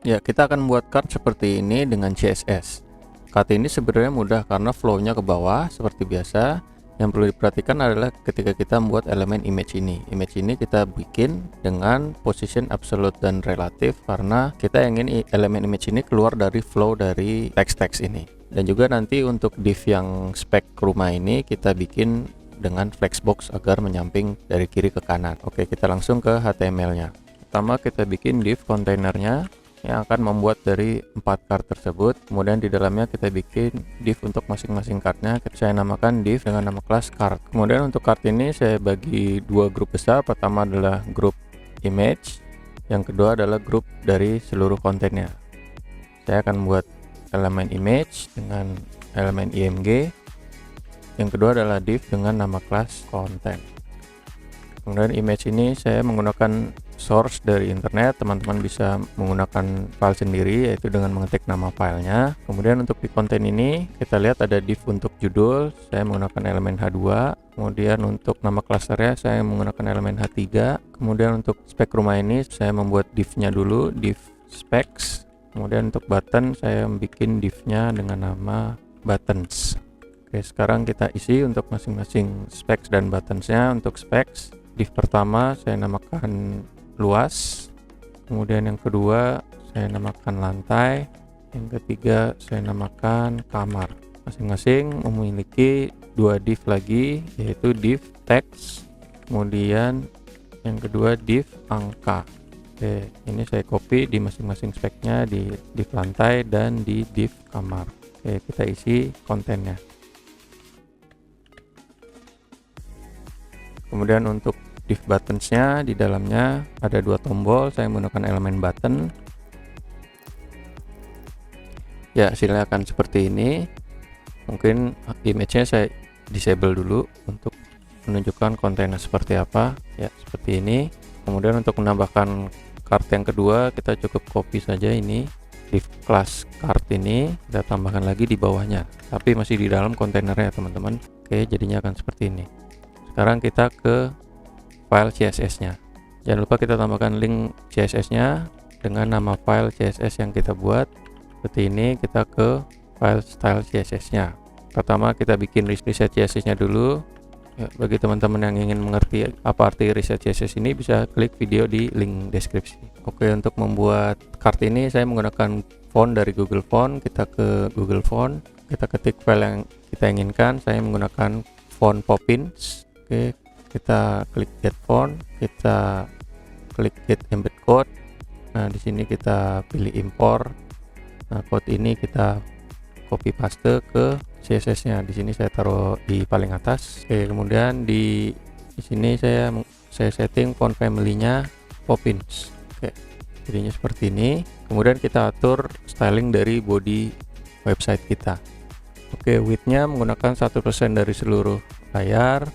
Ya, kita akan buat card seperti ini dengan CSS. Card ini sebenarnya mudah karena flow-nya ke bawah seperti biasa. Yang perlu diperhatikan adalah ketika kita membuat elemen image ini. Image ini kita bikin dengan position absolute dan relatif karena kita ingin elemen image ini keluar dari flow dari teks-teks ini. Dan juga nanti untuk div yang spek rumah ini kita bikin dengan flexbox agar menyamping dari kiri ke kanan. Oke, kita langsung ke HTML-nya. Pertama kita bikin div kontainernya yang akan membuat dari 4 card tersebut. Kemudian di dalamnya kita bikin div untuk masing-masing cardnya. Saya namakan div dengan nama kelas card. Kemudian untuk card ini saya bagi dua grup besar. Pertama adalah grup image, yang kedua adalah grup dari seluruh kontennya. Saya akan buat elemen image dengan elemen img, yang kedua adalah div dengan nama kelas konten. Kemudian image ini saya menggunakan source dari internet. Teman-teman bisa menggunakan file sendiri, yaitu dengan mengetik nama filenya. Kemudian untuk di konten ini kita lihat ada div untuk judul, saya menggunakan elemen H2. Kemudian untuk nama klasternya saya menggunakan elemen H3. Kemudian untuk spek rumah ini saya membuat divnya dulu, div specs. Kemudian untuk button saya bikin divnya dengan nama buttons. Oke, sekarang kita isi untuk masing-masing specs dan buttonsnya. Untuk specs, div pertama saya namakan luas, kemudian yang kedua saya namakan lantai, yang ketiga saya namakan kamar. Masing-masing memiliki dua div lagi, yaitu div teks, kemudian yang kedua div angka. Oke, ini saya copy di masing-masing speknya, di div lantai dan di div kamar. Oke, kita isi kontennya. Kemudian untuk div buttonsnya, di dalamnya ada dua tombol, saya menggunakan elemen button. Ya, hasilnya akan seperti ini. Mungkin image-nya saya disable dulu untuk menunjukkan kontennya seperti apa. Ya, seperti ini. Kemudian untuk menambahkan card yang kedua, kita cukup copy saja ini div class card ini, kita tambahkan lagi di bawahnya, tapi masih di dalam kontainernya teman-teman. Oke, jadinya akan seperti ini. Sekarang kita ke file CSS-nya. Jangan lupa kita tambahkan link CSS-nya dengan nama file CSS yang kita buat. Seperti ini, kita ke file style CSS-nya. Pertama kita bikin reset CSS-nya dulu. Ya, bagi teman-teman yang ingin mengerti apa arti reset CSS ini, bisa klik video di link deskripsi. Oke, untuk membuat card ini saya menggunakan font dari Google Font. Kita ke Google Font, kita ketik file yang kita inginkan. Saya menggunakan font Poppins. Oke, kita klik get font, kita klik get embed code. Nah, di sini kita pilih import. Nah, code ini kita copy paste ke CSS-nya. Di sini saya taruh di paling atas. Oke, kemudian di sini saya setting font family-nya Poppins. Oke, jadinya seperti ini. Kemudian kita atur styling dari body website kita. Oke, width-nya menggunakan 1% dari seluruh layar.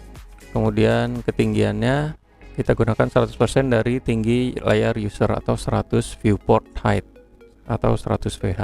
Kemudian ketinggiannya kita gunakan 100% dari tinggi layar user atau 100 viewport height atau 100 VH.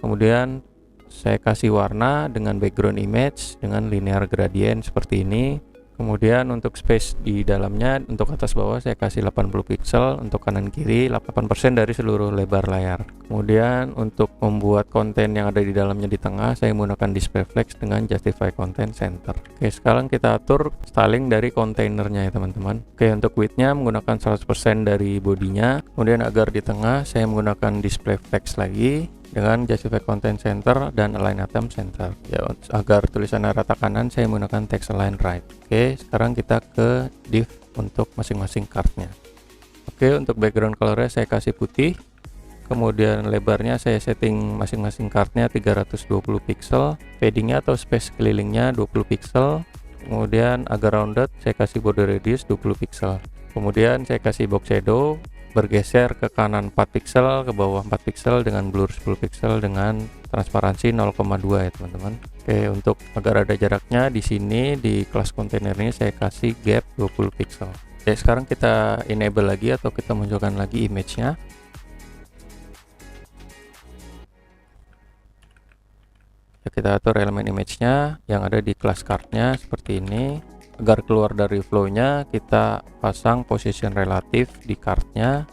Kemudian saya kasih warna dengan background image dengan linear gradient seperti ini. Kemudian untuk space di dalamnya, untuk atas bawah saya kasih 80 pixel, untuk kanan kiri 8% dari seluruh lebar layar. Kemudian untuk membuat konten yang ada di dalamnya di tengah, saya menggunakan display flex dengan justify content center. Oke, sekarang kita atur styling dari kontainernya ya teman-teman. Oke, untuk width-nya menggunakan 100% dari bodinya. Kemudian agar di tengah saya menggunakan display flex lagi dengan justify content center dan align item center. Ya, agar tulisannya rata kanan saya menggunakan text align right. Oke, sekarang kita ke div untuk masing-masing cardnya. Oke, untuk background colornya saya kasih putih. Kemudian lebarnya saya setting masing-masing cardnya 320 pixel, paddingnya atau space kelilingnya 20 pixel. Kemudian agar rounded saya kasih border radius 20 pixel. Kemudian saya kasih box shadow, bergeser ke kanan 4 pixel, ke bawah 4 pixel dengan blur 10 pixel dengan transparansi 0,2 ya teman-teman. Oke, untuk agar ada jaraknya di sini di kelas kontainer ini saya kasih gap 20 pixel. Oke, sekarang kita enable lagi atau kita munculkan lagi image-nya. Ya, kita atur elemen image-nya yang ada di kelas card-nya seperti ini. Agar keluar dari flow-nya, kita pasang position relatif di card-nya.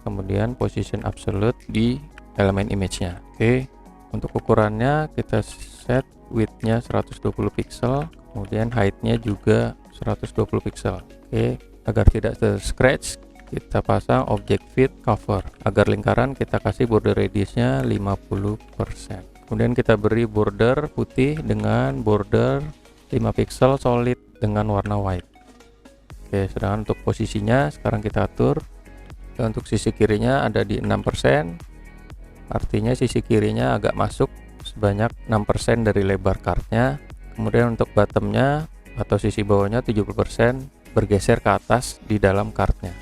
kemudian position absolute di elemen image-nya. Oke, untuk ukurannya kita set width-nya 120 pixel, kemudian height-nya juga 120 pixel. Oke, agar tidak ter-scratch kita pasang object fit cover. Agar lingkaran kita kasih border radius-nya 50%. Kemudian kita beri border putih dengan border 5 pixel solid dengan warna white. Oke, sedangkan untuk posisinya sekarang kita atur. Untuk sisi kirinya ada di 6%, artinya sisi kirinya agak masuk sebanyak 6% dari lebar kartnya. Kemudian untuk bottomnya atau sisi bawahnya 70% bergeser ke atas di dalam kartnya.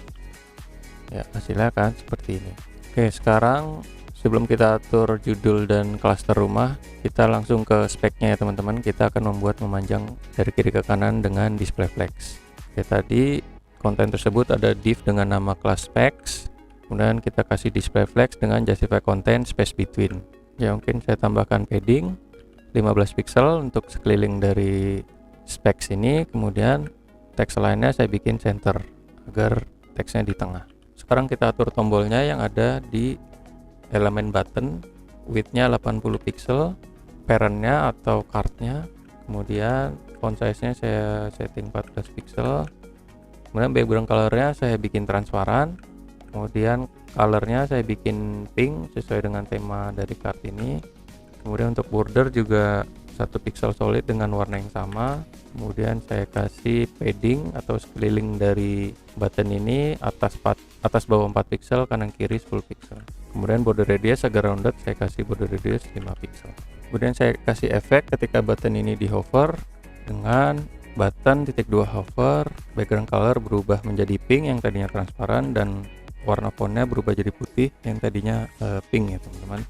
Ya, hasilnya kan seperti ini. Oke, sekarang sebelum kita atur judul dan klaster rumah, kita langsung ke speknya ya teman-teman. Kita akan membuat memanjang dari kiri ke kanan dengan display flex. Oke, tadi konten tersebut ada div dengan nama class specs, kemudian kita kasih display flex dengan justify content space between. Ya, mungkin saya tambahkan padding 15 pixel untuk sekeliling dari specs ini, kemudian teks lainnya saya bikin center agar teksnya di tengah. Sekarang kita atur tombolnya yang ada di elemen button, width-nya 80 pixel, parent-nya atau card-nya, kemudian font size-nya saya setting 14 pixel, kemudian background color-nya saya bikin transparan, kemudian color-nya saya bikin pink sesuai dengan tema dari card ini, kemudian untuk border juga 1 pixel solid dengan warna yang sama, kemudian saya kasih padding atau sekeliling dari button ini atas bawah 4 pixel, kanan kiri 10 pixel. Kemudian border radius agar rounded saya kasih border radius 5 pixel. Kemudian saya kasih efek ketika button ini di hover dengan button titik 2 hover, background color berubah menjadi pink yang tadinya transparan dan warna fontnya berubah jadi putih yang tadinya pink ya teman-teman.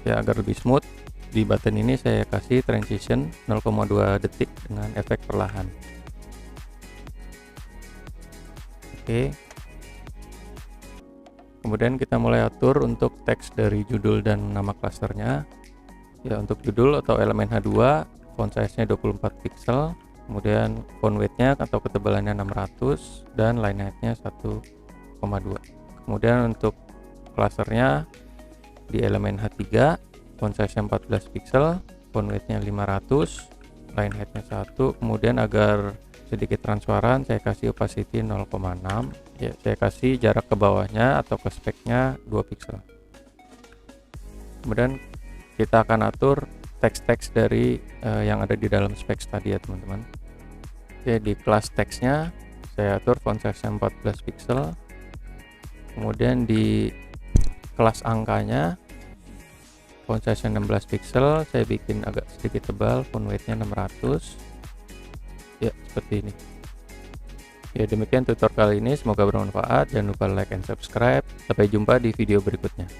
Ya, agar lebih smooth di button ini saya kasih transition 0,2 detik dengan efek perlahan. Oke. Kemudian kita mulai atur untuk teks dari judul dan nama klasternya. Ya, untuk judul atau elemen H2 font size-nya 24 pixel, kemudian font weight-nya atau ketebalannya 600 dan line height-nya 1,2. Kemudian untuk klasternya di elemen H3 font size-nya 14 pixel, font weight-nya 500, line height-nya 1. Kemudian agar sedikit transparan saya kasih opacity 0,6. Ya, saya kasih jarak ke bawahnya atau ke speknya 2 pixel. Kemudian kita akan atur teks-teks dari yang ada di dalam specs tadi ya teman-teman. Oke, di kelas teksnya saya atur font size-nya 14 pixel. Kemudian di kelas angkanya font size-nya 16 pixel, saya bikin agak sedikit tebal, font weight-nya 600. Ya, seperti ini. Ya, demikian tutorial kali ini, semoga bermanfaat. Jangan lupa like and subscribe. Sampai jumpa di video berikutnya.